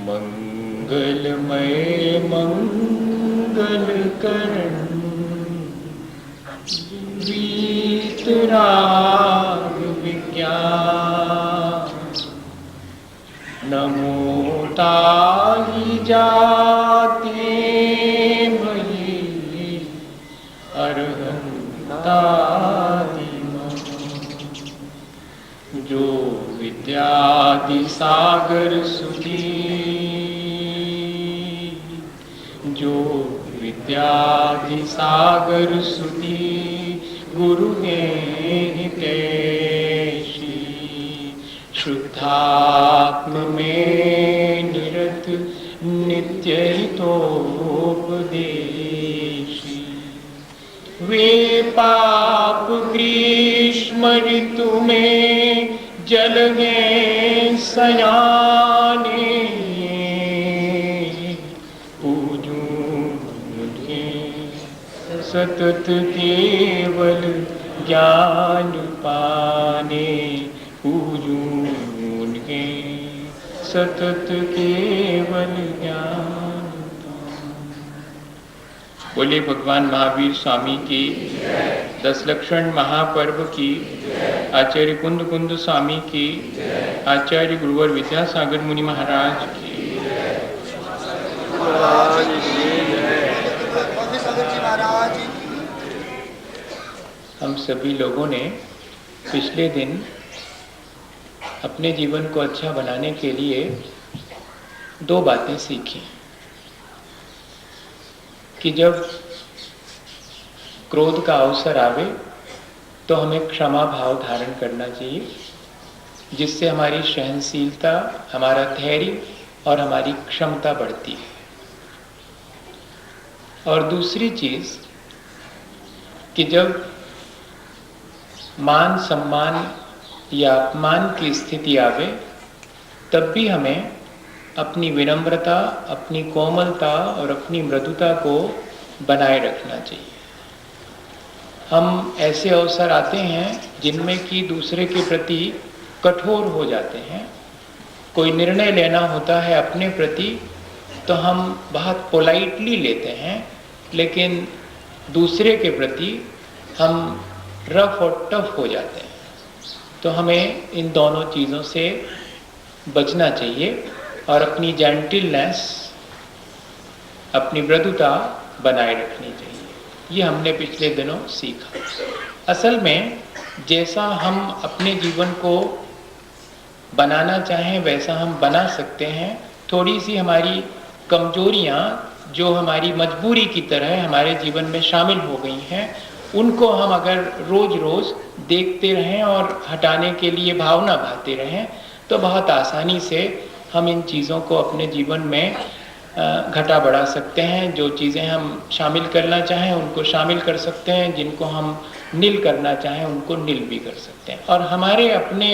मंगलमय मंगल करण वीतराग विज्ञान नमो ताहि जाते मयि अरहंतादिमं जो विद्यादि सागर सुधी जो विद्यादि सागर सुधी गुरु हितैषी शुद्धात्म में निरत नित्य हितोपदेशी वे पाप ग्रीष्म ऋतु में जल गए सयाने सतत केवल ज्ञान पाने पूजून के सतत केवल ज्ञान पाने। बोले भगवान महावीर स्वामी की, 10 लक्षण महापर्व की, आचार्य कुंद कुंद स्वामी की, आचार्य गुरुवर विद्यासागर मुनि महाराज की। हम सभी लोगों ने पिछले दिन अपने जीवन को अच्छा बनाने के लिए 2 बातें सीखी कि जब क्रोध का अवसर आवे तो हमें क्षमा भाव धारण करना चाहिए, जिससे हमारी सहनशीलता, हमारा धैर्य और हमारी क्षमता बढ़ती है। और दूसरी चीज कि जब मान सम्मान या अपमान की स्थिति आवे, तब भी हमें अपनी विनम्रता, अपनी कोमलता और अपनी मृदुता को बनाए रखना चाहिए। हम ऐसे अवसर आते हैं जिनमें कि दूसरे के प्रति कठोर हो जाते हैं। कोई निर्णय लेना होता है अपने प्रति तो हम बहुत पोलाइटली लेते हैं, लेकिन दूसरे के प्रति हम रफ और टफ हो जाते हैं। तो हमें इन दोनों चीज़ों से बचना चाहिए और अपनी जेंटिलनेस, अपनी मृदुता बनाए रखनी चाहिए। ये हमने पिछले दिनों सीखा। असल में जैसा हम अपने जीवन को बनाना चाहें वैसा हम बना सकते हैं। थोड़ी सी हमारी कमजोरियां जो हमारी मजबूरी की तरह हमारे जीवन में शामिल हो गई हैं, उनको हम अगर रोज रोज देखते रहें और हटाने के लिए भावना भाते रहें तो बहुत आसानी से हम इन चीज़ों को अपने जीवन में घटा बढ़ा सकते हैं। जो चीज़ें हम शामिल करना चाहें उनको शामिल कर सकते हैं, जिनको हम नील करना चाहें उनको नील भी कर सकते हैं। और हमारे अपने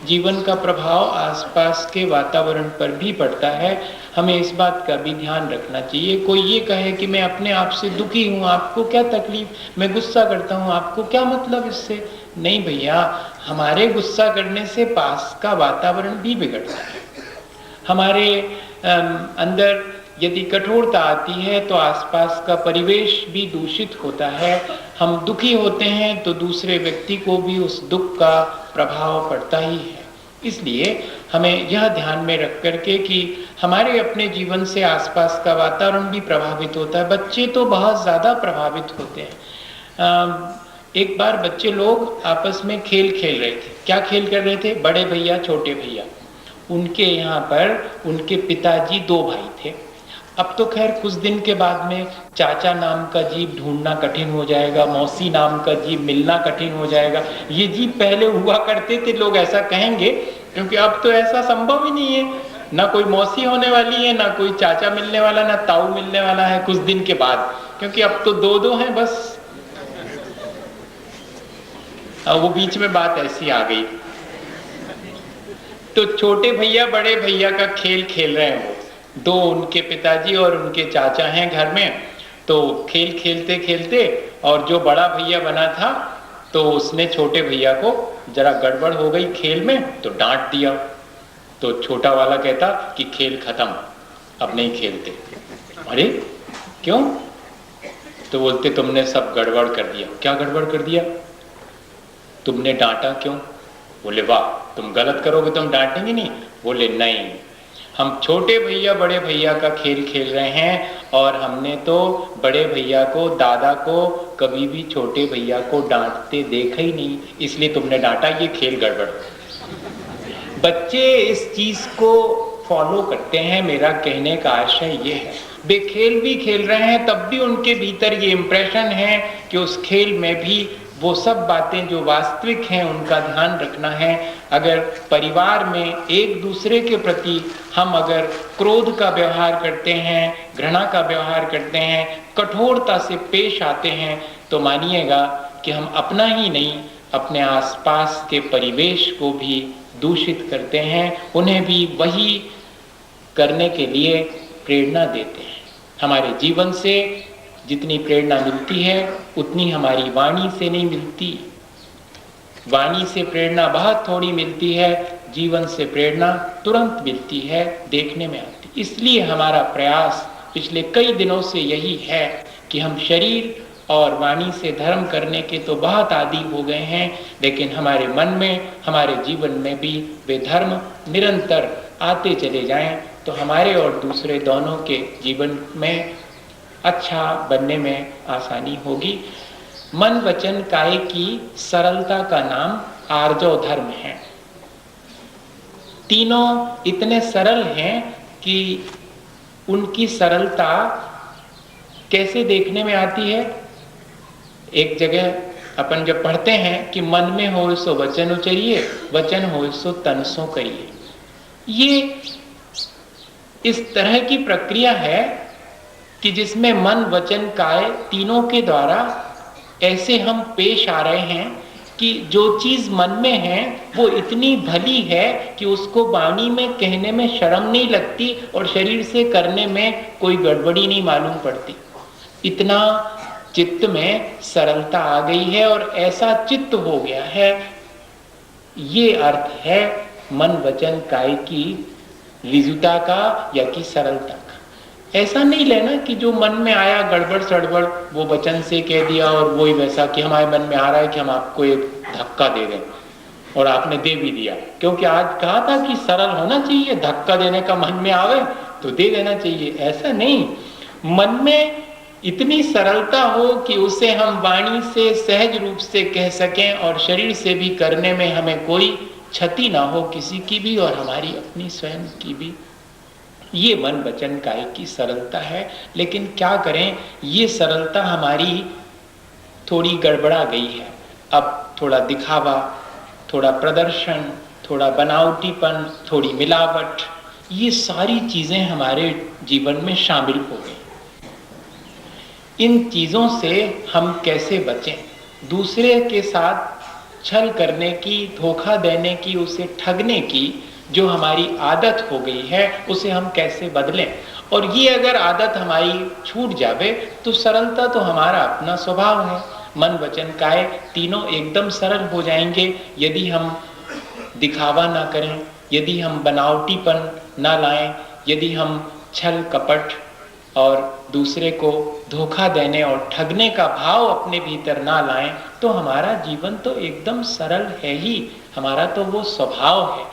जीवन का प्रभाव आसपास के वातावरण पर भी पड़ता है। हमें इस बात का भी ध्यान रखना चाहिए। कोई ये कहे कि मैं अपने आप से दुखी हूँ, आपको क्या तकलीफ, मैं गुस्सा करता हूँ, आपको क्या मतलब इससे? नहीं भैया, हमारे गुस्सा करने से पास का वातावरण भी बिगड़ता है। हमारे अंदर यदि कठोरता आती है तो आसपास का परिवेश भी दूषित होता है। हम दुखी होते हैं तो दूसरे व्यक्ति को भी उस दुख का प्रभाव पड़ता ही है। इसलिए हमें यह ध्यान में रख करके कि हमारे अपने जीवन से आसपास का वातावरण भी प्रभावित होता है। बच्चे तो बहुत ज़्यादा प्रभावित होते हैं। एक बार बच्चे लोग आपस में खेल खेल रहे थे। क्या खेल कर रहे थे? बड़े भैया छोटे भैया। उनके यहाँ पर उनके पिताजी 2 भाई थे। अब तो खैर कुछ दिन के बाद में चाचा नाम का जीव ढूंढना कठिन हो जाएगा, मौसी नाम का जीव मिलना कठिन हो जाएगा। ये जीव पहले हुआ करते थे, लोग ऐसा कहेंगे, क्योंकि अब तो ऐसा संभव ही नहीं है। ना कोई मौसी होने वाली है, ना कोई चाचा मिलने वाला, ना ताऊ मिलने वाला है कुछ दिन के बाद, क्योंकि अब तो 2 हैं बस। वो बीच में बात ऐसी आ गई। तो छोटे भैया बड़े भैया का खेल खेल रहे हैं। वो 2 उनके पिताजी और उनके चाचा हैं घर में। तो खेल खेलते खेलते और जो बड़ा भैया बना था तो उसने छोटे भैया को, जरा गड़बड़ हो गई खेल में तो डांट दिया। तो छोटा वाला कहता कि खेल खत्म, अब नहीं खेलते। अरे क्यों? तो बोलते तुमने सब गड़बड़ कर दिया। क्या गड़बड़ कर दिया? तुमने डांटा क्यों? बोले वाह, तुम गलत करोगे तो हम डांटेंगे नहीं। बोले नहीं, हम छोटे भैया बड़े भैया का खेल खेल रहे हैं और हमने तो बड़े भैया को, दादा को कभी भी छोटे भैया को डांटते देखा ही नहीं, इसलिए तुमने डांटा, ये खेल गड़बड़। बच्चे इस चीज को फॉलो करते हैं। मेरा कहने का आशय ये है, वे खेल भी खेल रहे हैं तब भी उनके भीतर ये इम्प्रेशन है कि उस खेल में भी वो सब बातें जो वास्तविक हैं उनका ध्यान रखना है। अगर परिवार में एक दूसरे के प्रति हम अगर क्रोध का व्यवहार करते हैं, घृणा का व्यवहार करते हैं, कठोरता से पेश आते हैं, तो मानिएगा कि हम अपना ही नहीं अपने आसपास के परिवेश को भी दूषित करते हैं, उन्हें भी वही करने के लिए प्रेरणा देते हैं। हमारे जीवन से जितनी प्रेरणा मिलती है उतनी हमारी वाणी से नहीं मिलती। वाणी से प्रेरणा बहुत थोड़ी मिलती है, जीवन से प्रेरणा तुरंत मिलती है, देखने में आती। इसलिए हमारा प्रयास पिछले कई दिनों से यही है कि हम शरीर और वाणी से धर्म करने के तो बहुत आदी हो गए हैं, लेकिन हमारे मन में, हमारे जीवन में भी वे धर्म निरंतर आते चले जाएं, तो हमारे और दूसरे दोनों के जीवन में अच्छा बनने में आसानी होगी। मन वचन काया की सरलता का नाम आर्जव धर्म है। तीनों इतने सरल हैं कि उनकी सरलता कैसे देखने में आती है। एक जगह अपन जब पढ़ते हैं कि मन में हो सो वचन उचरिए, वचन हो सो तन सो करिए। ये इस तरह की प्रक्रिया है कि जिसमें मन वचन काय तीनों के द्वारा ऐसे हम पेश आ रहे हैं कि जो चीज मन में है वो इतनी भली है कि उसको वाणी में कहने में शर्म नहीं लगती और शरीर से करने में कोई गड़बड़ी नहीं मालूम पड़ती। इतना चित्त में सरलता आ गई है और ऐसा चित्त हो गया है। ये अर्थ है मन वचन काय की ऋजुता का या कि सरलता का। ऐसा नहीं लेना कि जो मन में आया गड़बड़ सड़बड़ वो वचन से कह दिया और वही वैसा कि हमारे मन में आ रहा है कि हम आपको एक धक्का दे दें और आपने दे भी दिया, क्योंकि आज कहा था कि सरल होना चाहिए, धक्का देने का मन में आवे तो दे देना चाहिए। ऐसा नहीं, मन में इतनी सरलता हो कि उसे हम वाणी से सहज रूप से कह सकें और शरीर से भी करने में हमें कोई क्षति ना हो किसी की भी और हमारी अपनी स्वयं की भी। ये मन वचन काय की सरलता है। लेकिन क्या करें, ये सरलता हमारी थोड़ी गड़बड़ा गई है। अब थोड़ा दिखावा, थोड़ा प्रदर्शन, थोड़ा बनावटीपन, थोड़ी मिलावट, ये सारी चीजें हमारे जीवन में शामिल हो गई। इन चीजों से हम कैसे बचें? दूसरे के साथ छल करने की, धोखा देने की, उसे ठगने की जो हमारी आदत हो गई है उसे हम कैसे बदलें? और ये अगर आदत हमारी छूट जावे तो सरलता तो हमारा अपना स्वभाव है। मन वचन काय तीनों एकदम सरल हो जाएंगे यदि हम दिखावा ना करें, यदि हम बनावटीपन ना लाएं, यदि हम छल कपट और दूसरे को धोखा देने और ठगने का भाव अपने भीतर ना लाएं तो हमारा जीवन तो एकदम सरल है ही। हमारा तो वो स्वभाव है,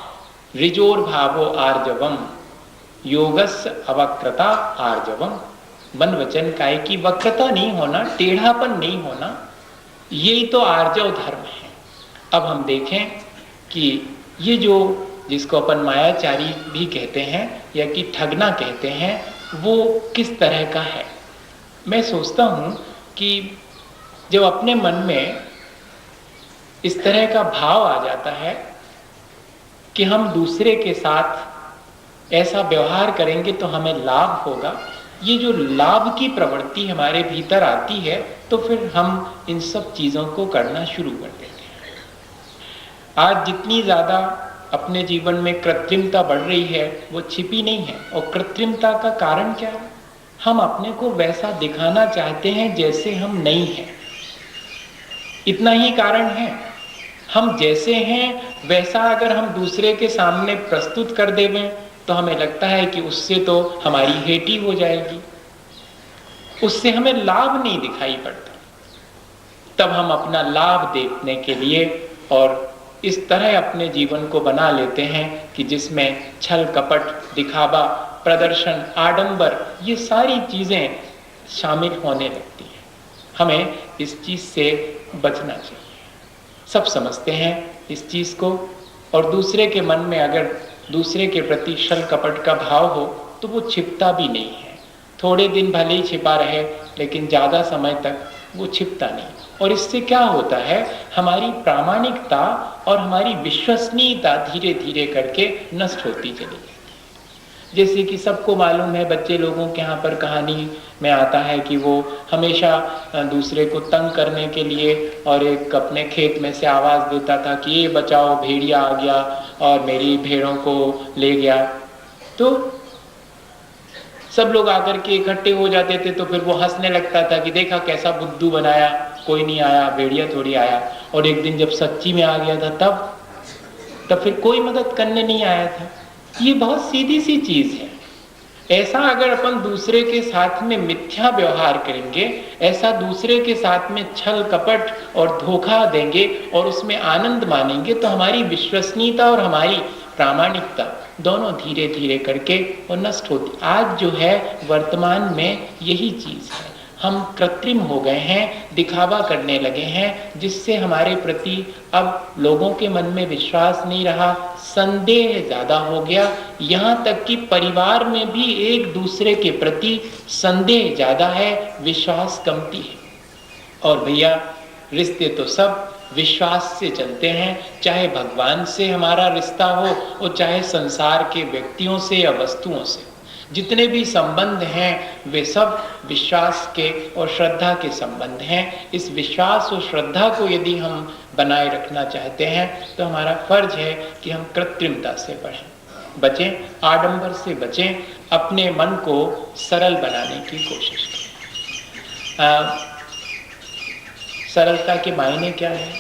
ऋजोर भावो आर्जवम, योगस्य अवक्रता आर्जवम। मन वचन काय की वक्रता नहीं होना, टेढ़ापन नहीं होना, यही तो आर्जव धर्म है। अब हम देखें कि ये जो जिसको अपन मायाचारी भी कहते हैं या कि ठगना कहते हैं वो किस तरह का है। मैं सोचता हूँ कि जब अपने मन में इस तरह का भाव आ जाता है कि हम दूसरे के साथ ऐसा व्यवहार करेंगे तो हमें लाभ होगा, ये जो लाभ की प्रवृत्ति हमारे भीतर आती है तो फिर हम इन सब चीज़ों को करना शुरू कर देते हैं। आज जितनी ज़्यादा अपने जीवन में कृत्रिमता बढ़ रही है वो छिपी नहीं है। और कृत्रिमता का कारण क्या है? हम अपने को वैसा दिखाना चाहते हैं जैसे हम नहीं हैं, इतना ही कारण है। हम जैसे हैं वैसा अगर हम दूसरे के सामने प्रस्तुत कर देवें तो हमें लगता है कि उससे तो हमारी हेटी हो जाएगी, उससे हमें लाभ नहीं दिखाई पड़ता। तब हम अपना लाभ देखने के लिए और इस तरह अपने जीवन को बना लेते हैं कि जिसमें छल कपट, दिखावा, प्रदर्शन, आडंबर, ये सारी चीजें शामिल होने लगती हैं। हमें इस चीज से बचना चाहिए। सब समझते हैं इस चीज को और दूसरे के मन में अगर दूसरे के प्रति छल कपट का भाव हो तो वो छिपता भी नहीं है। थोड़े दिन भले ही छिपा रहे लेकिन ज्यादा समय तक वो छिपता नहीं। और इससे क्या होता है, हमारी प्रामाणिकता और हमारी विश्वसनीयता धीरे धीरे करके नष्ट होती चली जाती है। जैसे कि सबको मालूम है, बच्चे लोगों के यहाँ पर कहानी में आता है कि वो हमेशा दूसरे को तंग करने के लिए और एक अपने खेत में से आवाज़ देता था कि ये बचाओ भेड़िया आ गया और मेरी भेड़ों को ले गया। तो सब लोग आकर के इकट्ठे हो जाते थे तो फिर वो हंसने लगता था कि देखा कैसा बुद्धू बनाया, कोई नहीं आया, भेड़िया थोड़ी आया। और एक दिन जब सच्ची में आ गया था तब फिर कोई मदद करने नहीं आया था। ये बहुत सीधी सी चीज है। ऐसा अगर अपन दूसरे के साथ में मिथ्या व्यवहार करेंगे, ऐसा दूसरे के साथ में छल कपट और धोखा देंगे और उसमें आनंद मानेंगे तो हमारी विश्वसनीयता और हमारी प्रामाणिकता दोनों धीरे धीरे करके वो नष्ट होती। आज जो है वर्तमान में यही चीज है, हम कृत्रिम हो गए हैं, दिखावा करने लगे हैं, जिससे हमारे प्रति अब लोगों के मन में विश्वास नहीं रहा, संदेह ज्यादा हो गया। यहाँ तक कि परिवार में भी एक दूसरे के प्रति संदेह ज्यादा है, विश्वास कमती है। और भैया रिश्ते तो सब विश्वास से चलते हैं, चाहे भगवान से हमारा रिश्ता हो और चाहे संसार के व्यक्तियों से या वस्तुओं से। जितने भी संबंध हैं वे सब विश्वास के और श्रद्धा के संबंध हैं। इस विश्वास और श्रद्धा को यदि हम बनाए रखना चाहते हैं तो हमारा फर्ज है कि हम कृत्रिमता से बचें, आडंबर से बचें, अपने मन को सरल बनाने की कोशिश करें। सरलता के मायने क्या है?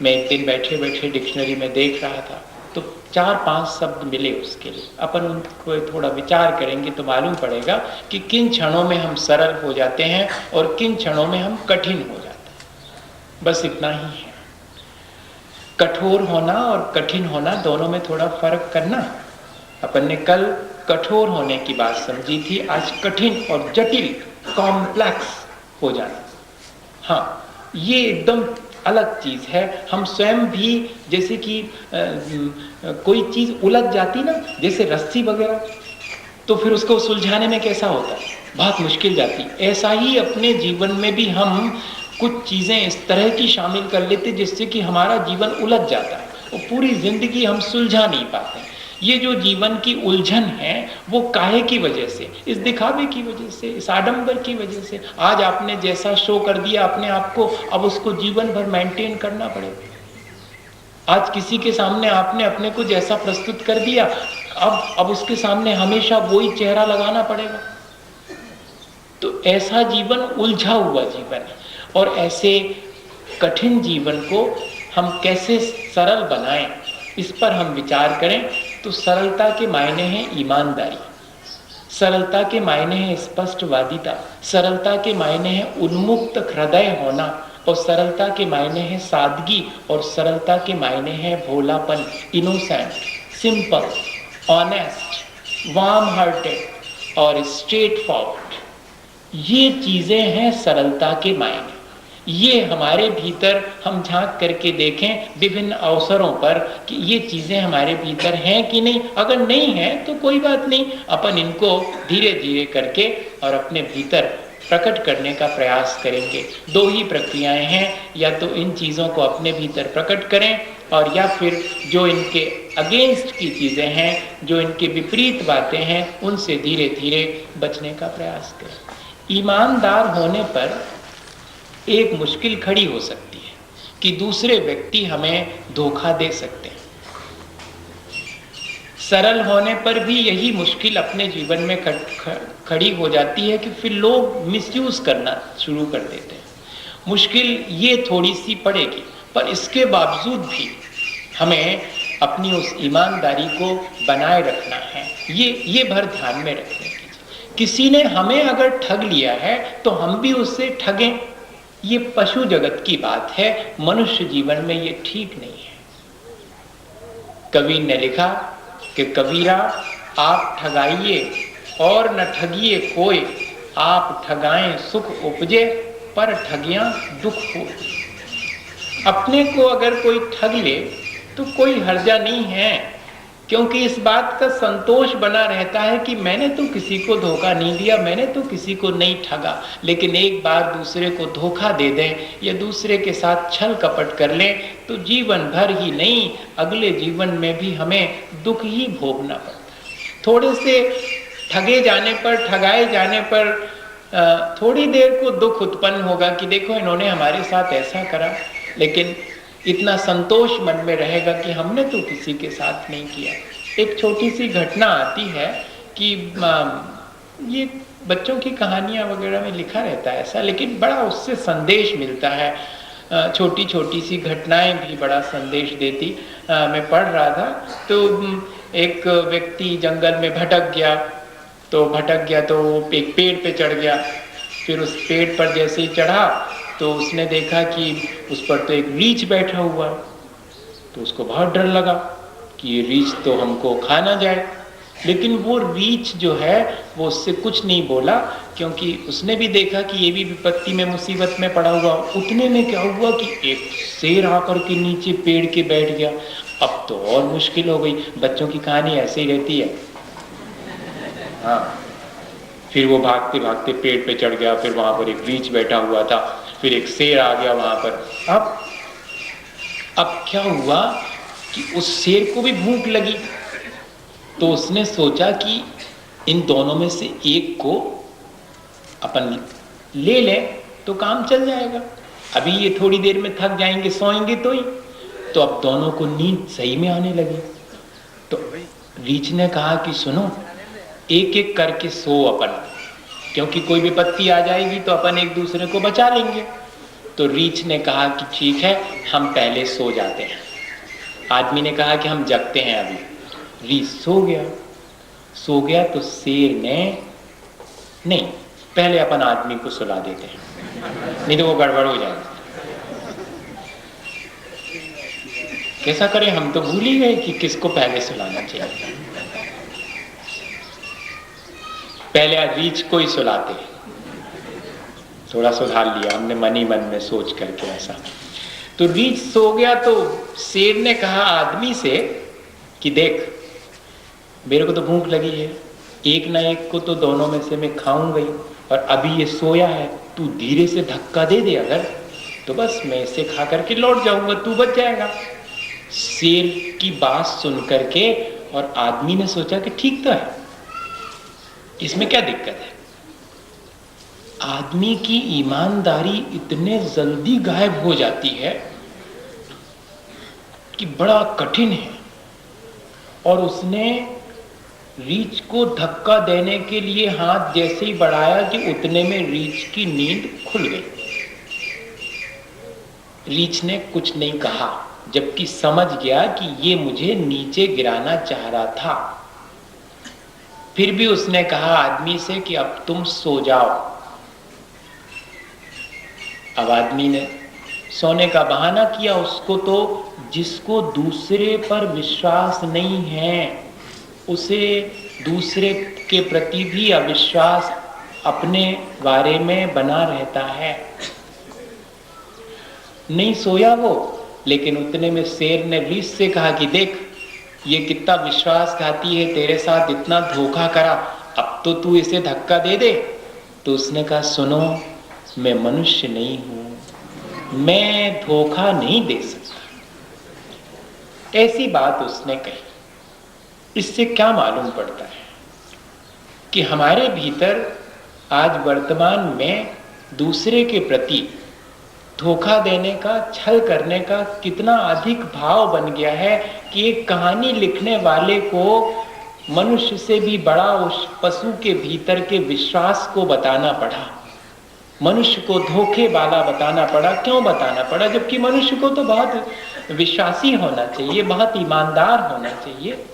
मैं एक दिन बैठे बैठे डिक्शनरी में देख रहा था तो 4-5 शब्द मिले उसके लिए। अपन उनको थोड़ा विचार करेंगे तो मालूम पड़ेगा कि किन क्षणों में हम सरल हो जाते हैं और किन क्षणों में हम कठिन हो जाते हैं। बस इतना ही है। कठोर होना और कठिन होना दोनों में थोड़ा फर्क करना। अपन ने कल कठोर होने की बात समझी थी, आज कठिन और जटिल, कॉम्प्लेक्स हो जाना। हाँ, ये एकदम अलग चीज है। हम स्वयं भी जैसे कि कोई चीज उलझ जाती ना, जैसे रस्सी वगैरह, तो फिर उसको सुलझाने में कैसा होता है, बहुत मुश्किल जाती। ऐसा ही अपने जीवन में भी हम कुछ चीजें इस तरह की शामिल कर लेते जिससे कि हमारा जीवन उलझ जाता है और पूरी जिंदगी हम सुलझा नहीं पाते। ये जो जीवन की उलझन है वो काहे की वजह से? इस दिखावे की वजह से, इस आडंबर की वजह से। आज आपने जैसा शो कर दिया अपने आप को, अब उसको जीवन भर मेंटेन करना पड़ेगा। आज किसी के सामने आपने अपने को जैसा प्रस्तुत कर दिया, अब उसके सामने हमेशा वही चेहरा लगाना पड़ेगा। तो ऐसा जीवन उलझा हुआ जीवन है। और ऐसे कठिन जीवन को हम कैसे सरल बनाएं, इस पर हम विचार करें। तो सरलता के मायने हैं ईमानदारी, सरलता के मायने हैं स्पष्टवादिता, सरलता के मायने हैं उन्मुक्त हृदय होना, और सरलता के मायने हैं सादगी, और सरलता के मायने हैं भोलापन, innocent, simple, honest, warm hearted और स्ट्रेट फॉरवर्ड। ये चीजें हैं सरलता के मायने। ये हमारे भीतर हम झांक करके देखें विभिन्न अवसरों पर कि ये चीजें हमारे भीतर हैं कि नहीं। अगर नहीं है तो कोई बात नहीं, अपन इनको धीरे धीरे करके और अपने भीतर प्रकट करने का प्रयास करेंगे। दो ही प्रक्रियाएं हैं, या तो इन चीज़ों को अपने भीतर प्रकट करें, और या फिर जो इनके अगेंस्ट की चीज़ें हैं, जो इनके विपरीत बातें हैं, उनसे धीरे धीरे बचने का प्रयास करें। ईमानदार होने पर एक मुश्किल खड़ी हो सकती है कि दूसरे व्यक्ति हमें धोखा दे सकते हैं। सरल होने पर भी यही मुश्किल अपने जीवन में खड़ी हो जाती है कि फिर लोग मिसयूज करना शुरू कर देते हैं। मुश्किल ये थोड़ी सी पड़ेगी, पर इसके बावजूद भी हमें अपनी उस ईमानदारी को बनाए रखना है। ये भर ध्यान में रखने की। किसी ने हमें अगर ठग लिया है तो हम भी उससे ठगें, ये पशु जगत की बात है। मनुष्य जीवन में ये ठीक नहीं है। कवि ने लिखा कि कबीरा आप ठगाइए और न ठगिए कोई, आप ठगाएं सुख उपजे पर ठगियां दुख हो। अपने को अगर कोई ठग ले तो कोई हर्जा नहीं है, क्योंकि इस बात का संतोष बना रहता है कि मैंने तो किसी को धोखा नहीं दिया, मैंने तो किसी को नहीं ठगा। लेकिन एक बार दूसरे को धोखा दे दें या दूसरे के साथ छल कपट कर लें तो जीवन भर ही नहीं, अगले जीवन में भी हमें दुख ही भोगना पड़ता है। थोड़े से ठगे जाने पर, ठगाए जाने पर थोड़ी देर को दुख उत्पन्न होगा कि देखो इन्होंने हमारे साथ ऐसा करा, लेकिन इतना संतोष मन में रहेगा कि हमने तो किसी के साथ नहीं किया। एक छोटी सी घटना आती है कि ये बच्चों की कहानियाँ वगैरह में लिखा रहता है ऐसा, लेकिन बड़ा उससे संदेश मिलता है। छोटी छोटी सी घटनाएं भी बड़ा संदेश देती। मैं पढ़ रहा था तो एक व्यक्ति जंगल में भटक गया तो एक पेड़ पे चढ़ गया। फिर उस पेड़ पर जैसे ही चढ़ा तो उसने देखा कि उस पर तो एक रीछ बैठा हुआ, तो उसको बहुत डर लगा कि ये रीछ तो हमको खा ना जाए। लेकिन वो रीछ जो है वो उससे कुछ नहीं बोला, क्योंकि उसने भी देखा कि ये भी विपत्ति में, मुसीबत में पड़ा हुआ। उतने में क्या हुआ कि एक शेर आकर के नीचे पेड़ के बैठ गया। अब तो और मुश्किल हो गई। बच्चों की कहानी ऐसे ही रहती है। हाँ, फिर वो भागते भागते पेड़ पे चढ़ गया। फिर वहां पर एक रीछ बैठा हुआ था, फिर एक शेर आ गया वहां पर। अब क्या हुआ कि उस शेर को भी भूख लगी, तो उसने सोचा कि इन दोनों में से एक को अपन ले लें तो काम चल जाएगा। अभी ये थोड़ी देर में थक जाएंगे, सोएंगे तो अब दोनों को नींद सही में आने लगी। तो रीछ ने कहा कि सुनो, एक एक करके सो अपन, क्योंकि कोई विपत्ति आ जाएगी तो अपन एक दूसरे को बचा लेंगे। तो रीछ ने कहा कि ठीक है, हम पहले सो जाते हैं। आदमी ने कहा कि हम जगते हैं अभी। रीछ सो गया तो शेर ने, नहीं, पहले अपन आदमी को सुला देते हैं, नहीं तो वो गड़बड़ हो जाएगा। कैसा करें, हम तो भूल ही गए कि किसको पहले सुलाना चाहिए। पहले रीछ को ही सुलाते, थोड़ा सुधार लिया हमने मन ही मन में सोच करके ऐसा। तो रीछ सो गया तो शेर ने कहा आदमी से कि देख, मेरे को तो भूख लगी है, एक ना एक को तो दोनों में से मैं खाऊंगा ही, और अभी ये सोया है, तू धीरे से धक्का दे दे अगर, तो बस मैं इसे खा करके लौट जाऊंगा, तू बच जाएगा। शेर की बात सुन करके और आदमी ने सोचा कि ठीक तो है, इसमें क्या दिक्कत है। आदमी की ईमानदारी इतने जल्दी गायब हो जाती है कि बड़ा कठिन है। और उसने रीछ को धक्का देने के लिए हाथ जैसे ही बढ़ाया कि उतने में रीछ की नींद खुल गई। रीछ ने कुछ नहीं कहा, जबकि समझ गया कि ये मुझे नीचे गिराना चाह रहा था। फिर भी उसने कहा आदमी से कि अब तुम सो जाओ। अब आदमी ने सोने का बहाना किया। उसको तो, जिसको दूसरे पर विश्वास नहीं है, उसे दूसरे के प्रति भी अविश्वास अपने बारे में बना रहता है। नहीं सोया वो, लेकिन उतने में शेर ने रीछ से कहा कि देख, ये कितना विश्वासघाती है, तेरे साथ इतना धोखा करा, अब तो तू इसे धक्का दे दे। तो उसने कहा सुनो, मैं मनुष्य नहीं हूं, मैं धोखा नहीं दे सकता। ऐसी बात उसने कही। इससे क्या मालूम पड़ता है कि हमारे भीतर आज वर्तमान में दूसरे के प्रति धोखा देने का, छल करने का कितना अधिक भाव बन गया है कि एक कहानी लिखने वाले को मनुष्य से भी बड़ा उस पशु के भीतर के विश्वास को बताना पड़ा। मनुष्य को धोखे वाला बताना पड़ा। क्यों बताना पड़ा? जबकि मनुष्य को तो बहुत विश्वासी होना चाहिए, बहुत ईमानदार होना चाहिए।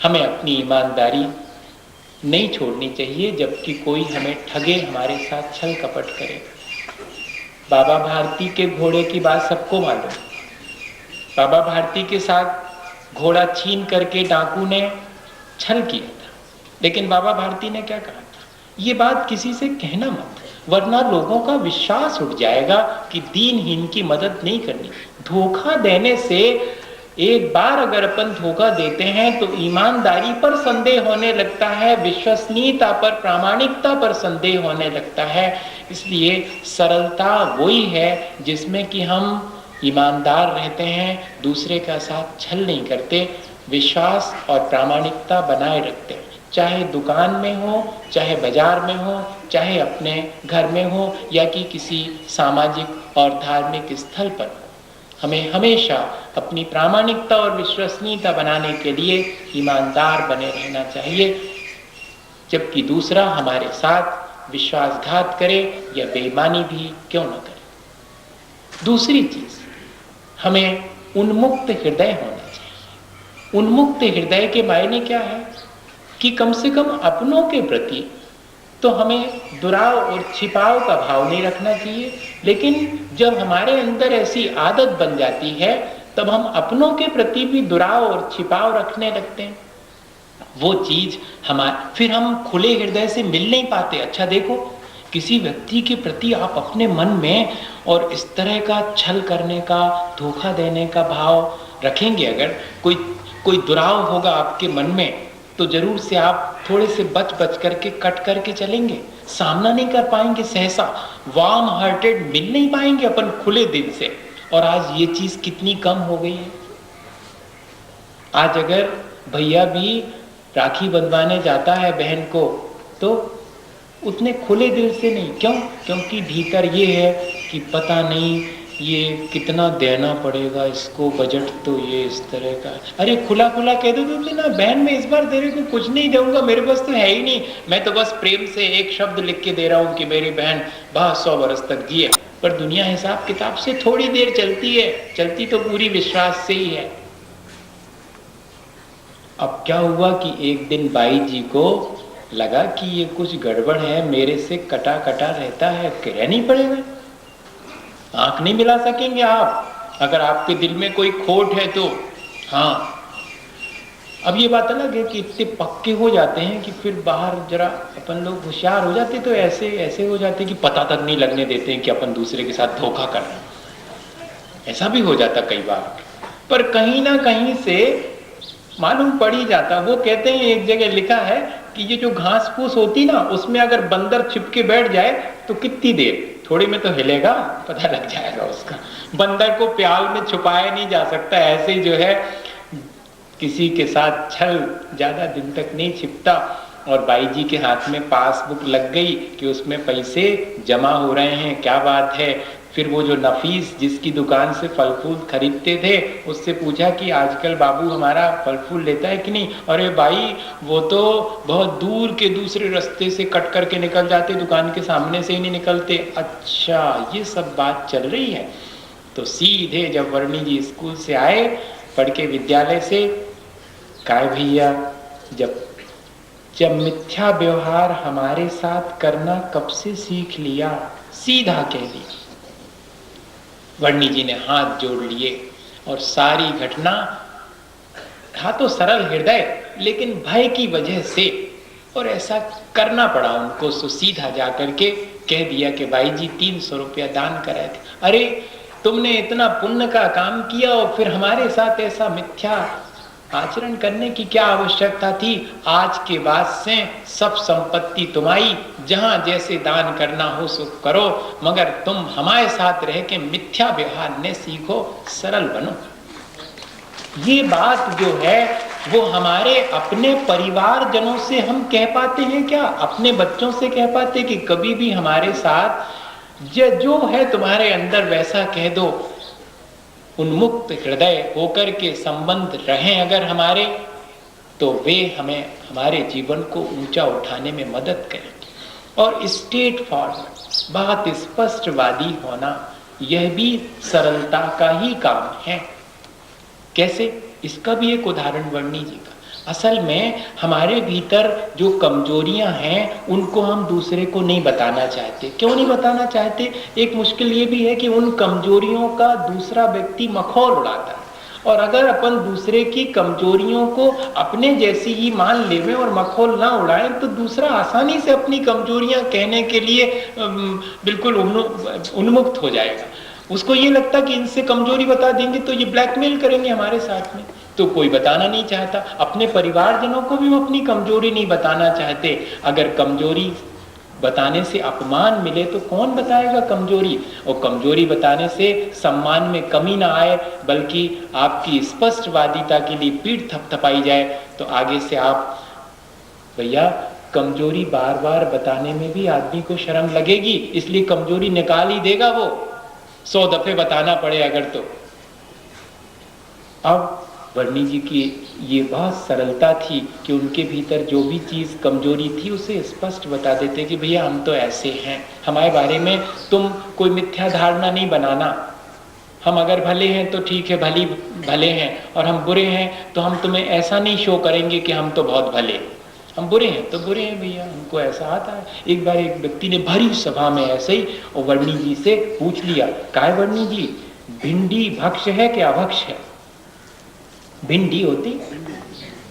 हमें अपनी ईमानदारी नहीं छोड़नी चाहिए, जबकि कोई हमें ठगे, हमारे साथ छल कपट करे। बाबा भारती के घोड़े की बात सबको मालूम। बाबा भारती के साथ घोड़ा छीन करके डाकू ने छल किया था, लेकिन बाबा भारती ने क्या कहा था, ये बात किसी से कहना मत, वरना लोगों का विश्वास उठ जाएगा कि दीनहीन की मदद नहीं करनी। धोखा देने से, एक बार अगर अपन धोखा देते हैं तो ईमानदारी पर संदेह होने लगता है, विश्वसनीयता पर, प्रामाणिकता पर संदेह होने लगता है। इसलिए सरलता वही है जिसमें कि हम ईमानदार रहते हैं, दूसरे का साथ छल नहीं करते, विश्वास और प्रामाणिकता बनाए रखते हैं। चाहे दुकान में हो, चाहे बाजार में हो, चाहे अपने घर में हो, या कि किसी सामाजिक और धार्मिक स्थल पर हो, हमें हमेशा अपनी प्रामाणिकता और विश्वसनीयता बनाने के लिए ईमानदार बने रहना चाहिए। जबकि दूसरा हमारे साथ विश्वासघात करे या बेईमानी भी क्यों न करे। दूसरी चीज, हमें उन्मुक्त हृदय होना चाहिए। उन्मुक्त हृदय के मायने क्या है कि कम से कम अपनों के प्रति तो हमें दुराव और छिपाव का भाव नहीं रखना चाहिए, लेकिन जब हमारे अंदर ऐसी आदत बन जाती है तब हम अपनों के प्रति भी दुराव और छिपाव रखने लगते हैं। वो चीज फिर हम खुले हृदय से मिल नहीं पाते। अच्छा देखो, किसी व्यक्ति के प्रति आप अपने मन में और इस तरह का छल करने का, धोखा देने का भाव रखेंगे, अगर कोई दुराव होगा आपके मन में, तो जरूर से आप थोड़े से बच करके, कट करके चलेंगे, सामना नहीं कर पाएंगे, सहसा वार्म हार्टेड मिल नहीं पाएंगे अपन खुले दिल से। और आज ये चीज कितनी कम हो गई है। आज अगर भैया भी राखी बंधवाने जाता है बहन को तो उतने खुले दिल से नहीं। क्यों? क्योंकि भीतर ये है कि पता नहीं ये कितना देना पड़ेगा इसको, बजट तो ये इस तरह का। अरे खुला खुला कह दो तो ना, बहन मैं इस बार तेरे को कुछ नहीं दूंगा, मेरे पास तो है ही नहीं, मैं तो बस प्रेम से एक शब्द लिख के दे रहा हूँ कि मेरी बहन 100 बरस तक जिए। पर दुनिया हिसाब किताब से थोड़ी देर चलती है, चलती तो पूरी विश्वास से ही है। अब क्या हुआ कि एक दिन बाई जी को लगा कि ये कुछ गड़बड़ है, मेरे से कटा कटा रहता है, रहना ही पड़ेगा। आंख नहीं मिला सकेंगे आप अगर आपके दिल में कोई खोट है तो। हाँ, अब ये बात अलग है कि इतने पक्के हो जाते हैं कि फिर बाहर जरा अपन लोग होशियार हो जाते तो ऐसे ऐसे हो जाते कि पता तक नहीं लगने देते हैं कि अपन दूसरे के साथ धोखा कर रहे हैं। ऐसा भी हो जाता कई बार। पर कहीं ना कहीं से मालूम पड़ ही जाता। वो कहते हैं, एक जगह लिखा है कि ये जो घास फूस होती ना, उसमें अगर बंदर छिपके बैठ जाए तो कितनी देर, थोड़ी में तो हिलेगा, पता लग जाएगा उसका। बंदर को प्याल में छुपाया नहीं जा सकता। ऐसे ही जो है किसी के साथ छल ज्यादा दिन तक नहीं छिपता। और बाई जी के हाथ में पासबुक लग गई कि उसमें पैसे जमा हो रहे हैं, क्या बात है। फिर वो जो नफीस जिसकी दुकान से फल फूल खरीदते थे उससे पूछा कि आजकल बाबू हमारा फल फूल लेता है कि नहीं। अरे भाई वो तो बहुत दूर के दूसरे रास्ते से कट करके निकल जाते, दुकान के सामने से ही नहीं निकलते। अच्छा, ये सब बात चल रही है। तो सीधे जब वर्णी जी स्कूल से आए पढ़ के विद्यालय से, काय भैया जब मिथ्या व्यवहार हमारे साथ करना कब से सीख लिया, सीधा कह दिया। वर्णी जी ने हाथ जोड़ लिए और सारी घटना, था तो सरल हृदय लेकिन भय की वजह से, और ऐसा करना पड़ा उनको, सो सीधा जाकर के कह दिया कि भाई जी 300 रुपया दान कराए थे। अरे तुमने इतना पुण्य का काम किया और फिर हमारे साथ ऐसा मिथ्या आचरण करने की क्या आवश्यकता थी। आज के बाद से सब संपत्ति तुम्हारी, जहां जैसे दान करना हो सो करो, मगर तुम हमारे साथ रह के मिथ्या व्यवहार न सीखो, सरल बनो। ये बात जो है वो हमारे अपने परिवार जनों से हम कह पाते हैं क्या? अपने बच्चों से कह पाते कि कभी भी हमारे साथ जो है तुम्हारे अंदर वैसा कह दो। उन्मुक्त हृदय होकर के संबंध रहें अगर हमारे, तो वे हमें हमारे जीवन को ऊंचा उठाने में मदद करेंगे। और स्ट्रेट फॉरवर्ड, बहुत स्पष्टवादी होना, यह भी सरलता का ही काम है। कैसे? इसका भी एक उदाहरण वर्णी जी का। असल में हमारे भीतर जो कमजोरियां हैं उनको हम दूसरे को नहीं बताना चाहते। क्यों नहीं बताना चाहते? एक मुश्किल ये भी है कि उन कमजोरियों का दूसरा व्यक्ति मखौल उड़ाता है। और अगर अपन दूसरे की कमजोरियों को अपने जैसी ही मान लेवें और मखौल ना उड़ाएं तो दूसरा आसानी से अपनी कमजोरियां कहने के लिए बिल्कुल उन्मुक्त हो जाएगा। उसको ये लगता कि इनसे कमजोरी बता देंगे तो ये ब्लैकमेल करेंगे हमारे साथ में, तो कोई बताना नहीं चाहता। अपने परिवारजनों को भी हम अपनी कमजोरी नहीं बताना चाहते। अगर कमजोरी बताने से अपमान मिले तो कौन बताएगा कमजोरी? और कमजोरी बताने से सम्मान में कमी ना आए बल्कि आपकी स्पष्टवादिता के लिए पीठ थपथपाई जाए, तो आगे से आप भैया कमजोरी बार बार बताने में भी आदमी को शर्म लगेगी, इसलिए कमजोरी निकाल ही देगा वो, 100 दफे बताना पड़े अगर तो। अब वर्णी जी की ये बहुत सरलता थी कि उनके भीतर जो भी चीज़ कमजोरी थी उसे स्पष्ट बता देते कि भैया हम तो ऐसे हैं, हमारे बारे में तुम कोई मिथ्या धारणा नहीं बनाना। हम अगर भले हैं तो ठीक है, भले हैं, और हम बुरे हैं तो हम तुम्हें ऐसा नहीं शो करेंगे कि हम तो बहुत भले, हम बुरे हैं तो बुरे हैं भैया, हमको ऐसा आता है। एक बार एक व्यक्ति ने भरी सभा में ऐसे ही और वर्णी जी से पूछ लिया, काय वर्णी जी, भिंडी भक्ष है कि अभक्ष है? भिंडी होती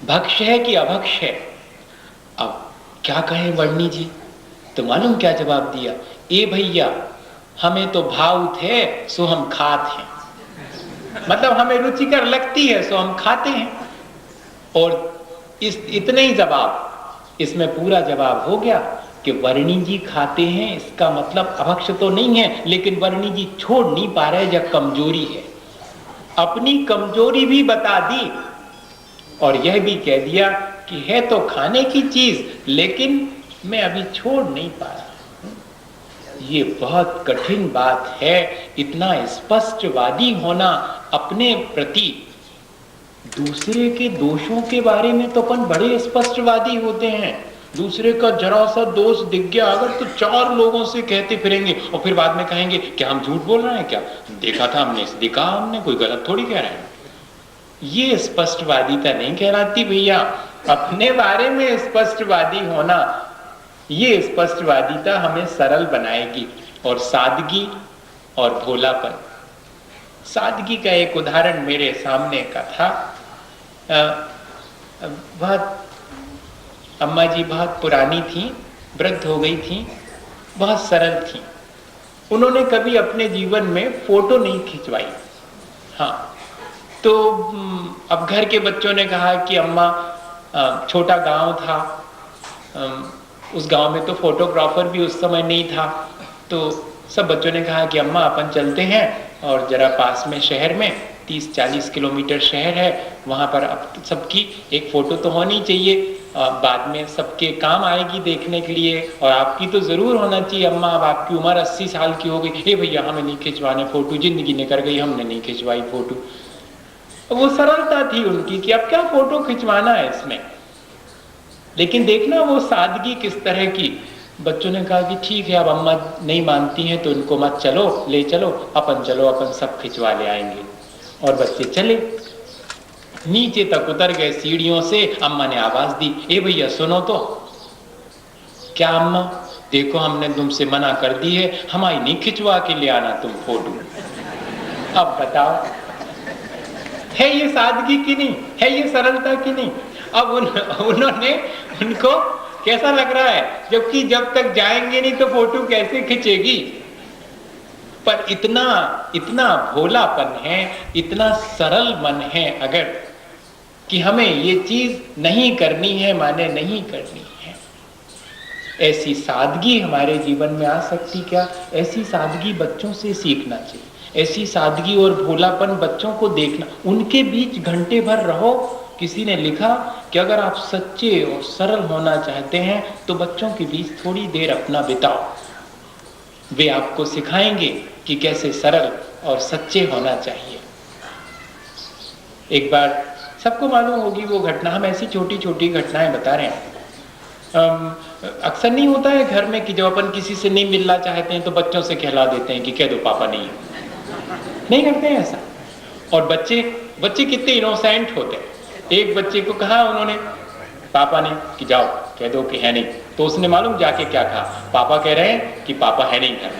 भक्ष है कि अभक्ष है? अब क्या कहें वर्णी जी? तो मालूम क्या जवाब दिया? ए भैया, हमें तो भाव थे सो हम खाते हैं, मतलब हमें रुचिकर लगती है सो हम खाते हैं। और इतने ही जवाब, इसमें पूरा जवाब हो गया कि वर्णी जी खाते हैं, इसका मतलब अभक्ष तो नहीं है, लेकिन वर्णी जी छोड़ नहीं पा रहे, जब कमजोरी है। अपनी कमजोरी भी बता दी और यह भी कह दिया कि है तो खाने की चीज, लेकिन मैं अभी छोड़ नहीं पा रहा। ये बहुत कठिन बात है, इतना स्पष्टवादी होना अपने प्रति। दूसरे के दोषों के बारे में तो अपन बड़े स्पष्टवादी होते हैं, दूसरे का जरा सा दोष दिख गया अगर तो 4 लोगों से कहते फिरेंगे और फिर बाद में कहेंगे क्या हम झूठ बोल रहे हैं, क्या देखा था हमने, दिखा हमने, कोई गलत थोड़ी कह रहे हैं। ये स्पष्टवादिता नहीं कहलाती भैया। अपने बारे में स्पष्टवादी होना, ये स्पष्टवादिता हमें सरल बनाएगी। और सादगी और भोलापन, सादगी का एक उदाहरण मेरे सामने का था। बहुत अम्मा जी बहुत पुरानी थी, वृद्ध हो गई थी, बहुत सरल थी। उन्होंने कभी अपने जीवन में फोटो नहीं खिंचवाई। हाँ, तो अब घर के बच्चों ने कहा कि अम्मा, छोटा गांव था, उस गांव में तो फोटोग्राफर भी उस समय नहीं था, तो सब बच्चों ने कहा कि अम्मा अपन चलते हैं और जरा पास में शहर में 30-40 किलोमीटर शहर है, वहाँ पर अब सबकी एक फ़ोटो तो होनी चाहिए, बाद में सबके काम आएगी देखने के लिए, और आपकी तो ज़रूर होना चाहिए अम्मा, अब आपकी उम्र 80 साल की हो गई, हे भैया हमें नहीं खिंचवाने फ़ोटो, ज़िंदगी निकल गई, हमने नहीं खिंचवाई फ़ोटो। वो सरलता थी उनकी कि अब क्या फ़ोटो खिंचवाना है इसमें। लेकिन देखना वो सादगी किस तरह की। बच्चों ने कहा कि ठीक है, अब अम्मा नहीं मानती हैं तो इनको मत चलो, ले चलो, अपन सब खिंचवा ले आएंगे। और बच्चे चले, नीचे तक उतर गए सीढ़ियों से। अम्मा ने आवाज दी, ए भैया सुनो तो। क्या अम्मा? देखो हमने तुमसे मना कर दी है, हमारी नहीं खिंचवा के ले आना तुम फोटो। अब बताओ, है ये सादगी की नहीं, है ये सरलता की नहीं? अब उन्होंने, उनको कैसा लग रहा है, जबकि जब तक जाएंगे नहीं तो फोटो कैसे खिंचेगी। पर इतना इतना भोलापन है, इतना सरल मन है अगर, कि हमें ये चीज नहीं करनी है माने नहीं करनी है। ऐसी सादगी हमारे जीवन में आ सकती क्या? ऐसी सादगी बच्चों से सीखना चाहिए, ऐसी सादगी और भोलापन बच्चों को देखना, उनके बीच घंटे भर रहो। किसी ने लिखा कि अगर आप सच्चे और सरल होना चाहते हैं तो बच्चों के बीच थोड़ी देर अपना बिताओ, वे आपको सिखाएंगे कि कैसे सरल और सच्चे होना चाहिए। एक बार सबको मालूम होगी वो घटना, हम ऐसी छोटी छोटी घटनाएं बता रहे हैं। अक्सर नहीं होता है घर में कि जब अपन किसी से नहीं मिलना चाहते हैं तो बच्चों से कहला देते हैं कि कह दो पापा नहीं करते हैं ऐसा। और बच्चे कितने इनोसेंट होते हैं। एक बच्चे को कहा उन्होंने, पापा ने, कि जाओ कह दो कि है नहीं, तो उसने मालूम जाके क्या कहा, पापा कह रहे हैं कि पापा है नहीं घर।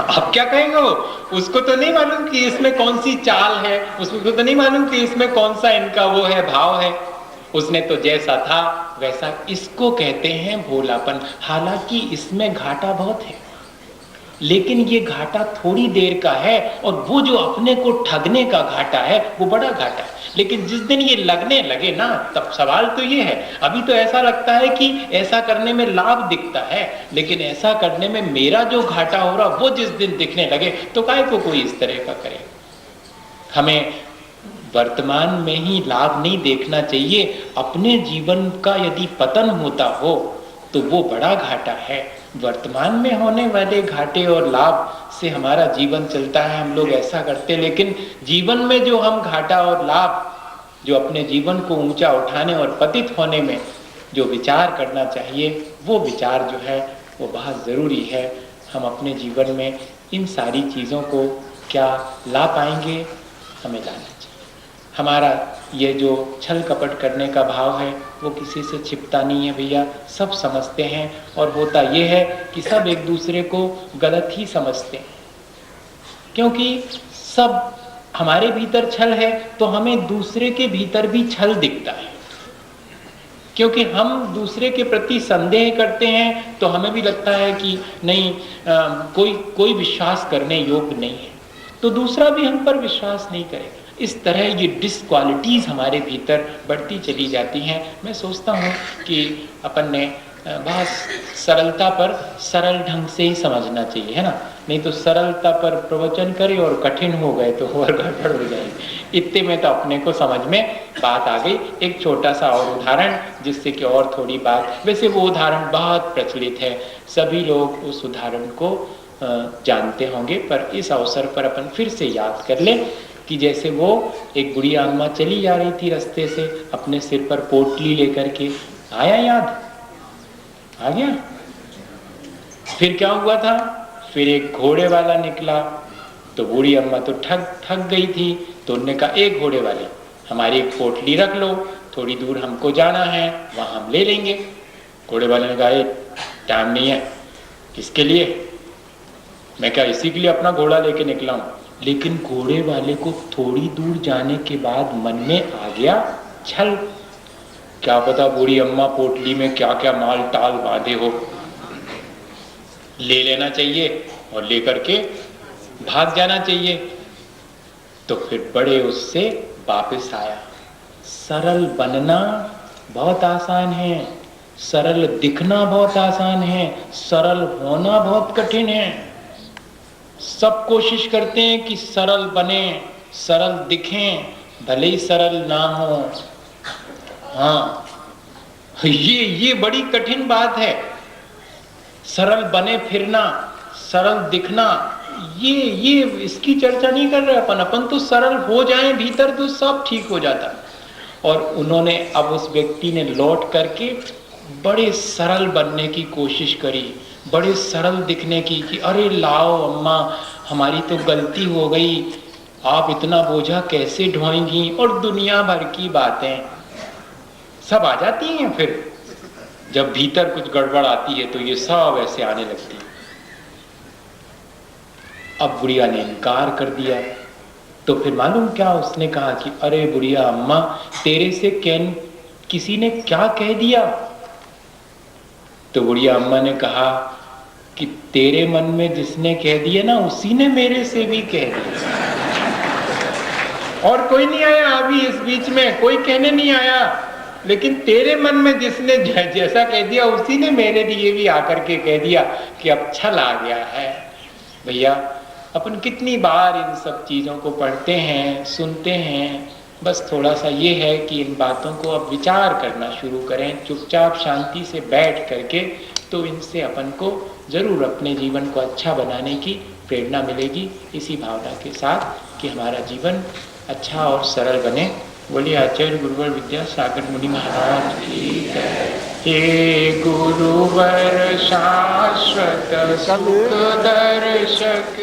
अब क्या कहेंगे वो? उसको तो नहीं मालूम कि इसमें कौन सी चाल है, उसको तो नहीं मालूम कि इसमें कौन सा इनका वो है, भाव है। उसने तो जैसा था वैसा। इसको कहते हैं भोलापन। हालांकि इसमें घाटा बहुत है, लेकिन ये घाटा थोड़ी देर का है, और वो जो अपने को ठगने का घाटा है वो बड़ा घाटा है। लेकिन जिस दिन ये लगने लगे ना, तब सवाल तो ये है, अभी तो ऐसा लगता है कि ऐसा करने में लाभ दिखता है, लेकिन ऐसा करने में मेरा जो घाटा हो रहा वो जिस दिन दिखने लगे तो काहे को कोई इस तरह का करे। हमें वर्तमान में ही लाभ नहीं देखना चाहिए। अपने जीवन का यदि पतन होता हो तो वो बड़ा घाटा है। वर्तमान में होने वाले घाटे और लाभ से हमारा जीवन चलता है, हम लोग ऐसा करते। लेकिन जीवन में जो हम घाटा और लाभ, जो अपने जीवन को ऊंचा उठाने और पतित होने में जो विचार करना चाहिए, वो विचार जो है वो बहुत ज़रूरी है। हम अपने जीवन में इन सारी चीज़ों को क्या ला पाएंगे, हमें लाना चाहिए। हमारा ये जो छल कपट करने का भाव है वो किसी से छिपता नहीं है भैया, सब समझते हैं। और होता ये है कि सब एक दूसरे को गलत ही समझते हैं, क्योंकि सब हमारे भीतर छल है तो हमें दूसरे के भीतर भी छल दिखता है। क्योंकि हम दूसरे के प्रति संदेह करते हैं तो हमें भी लगता है कि नहीं, कोई विश्वास करने योग्य नहीं है, तो दूसरा भी हम पर विश्वास नहीं करेगा। इस तरह ये डिसक्वालिटीज हमारे भीतर बढ़ती चली जाती हैं। मैं सोचता हूँ कि अपन ने बहुत सरलता पर सरल ढंग से ही समझना चाहिए, है ना। नहीं तो सरलता पर प्रवचन करे और कठिन हो गए तो और गड़बड़ हो जाएगी। इतने में तो अपने को समझ में बात आ गई। एक छोटा सा और उदाहरण जिससे कि और थोड़ी बात, वैसे वो उदाहरण बहुत प्रचलित है, सभी लोग उस उदाहरण को जानते होंगे, पर इस अवसर पर अपन फिर से याद कर लें कि जैसे वो एक बुढ़ी आत्मा चली जा रही थी रास्ते से अपने सिर पर पोटली लेकर के, आया याद? आ गया? फिर क्या हुआ था? फिर एक घोड़े वाला निकला, तो बूढ़ी अम्मा तो थक गई थी, तो उन्होंने कहा एक घोड़े वाले हमारी एक पोटली रख लो, थोड़ी दूर हमको जाना है, वहां हम ले लेंगे। घोड़े वाले ने कहा टाइम नहीं है। किसके लिए? मैं क्या इसी के लिए अपना घोड़ा लेके निकला हूं? लेकिन घोड़े वाले को थोड़ी दूर जाने के बाद मन में आ गया छल, क्या पता बूढ़ी अम्मा पोटली में क्या क्या माल टाल बांधे हो, ले लेना चाहिए और लेकर के भाग जाना चाहिए। तो फिर बड़े उससे वापस आया। सरल बनना बहुत आसान है, सरल दिखना बहुत आसान है, सरल होना बहुत कठिन है। सब कोशिश करते हैं कि सरल बने, सरल दिखें, भले ही सरल ना हो। हाँ, ये बड़ी कठिन बात है। सरल बने फिरना, सरल दिखना, ये इसकी चर्चा नहीं कर रहे अपन तो सरल हो जाएं भीतर तो सब ठीक हो जाता। और उन्होंने अब उस व्यक्ति ने लौट करके बड़े सरल बनने की कोशिश करी, बड़े सरल दिखने की, कि अरे लाओ अम्मा हमारी तो गलती हो गई, आप इतना बोझा कैसे ढोएंगी, और दुनिया भर की बातें सब आ जाती हैं। फिर जब भीतर कुछ गड़बड़ आती है तो ये सब ऐसे आने लगती है। अब बुढ़िया ने इनकार कर दिया, तो फिर मालूम क्या उसने कहा कि अरे बुढ़िया अम्मा तेरे से किसी ने क्या कह दिया? तो बुढ़िया अम्मा ने कहा कि तेरे मन में जिसने कह दिया ना उसी ने मेरे से भी कह दिया, और कोई नहीं आया अभी इस बीच में, कोई कहने नहीं आया, लेकिन तेरे मन में जिसने जैसा कह दिया उसी ने मेरे लिए भी आकर के कह दिया कि अब छल आ गया है। भैया अपन कितनी बार इन सब चीज़ों को पढ़ते हैं, सुनते हैं, बस थोड़ा सा ये है कि इन बातों को अब विचार करना शुरू करें चुपचाप शांति से बैठ करके, तो इनसे अपन को जरूर अपने जीवन को अच्छा बनाने की प्रेरणा मिलेगी। इसी भावना के साथ कि हमारा जीवन अच्छा और सरल बने। बोलिए आचार्य गुरुवर विद्यासागर मुनि महाराज की जय। हे गुरुवर शाश्वत सुख दर्शक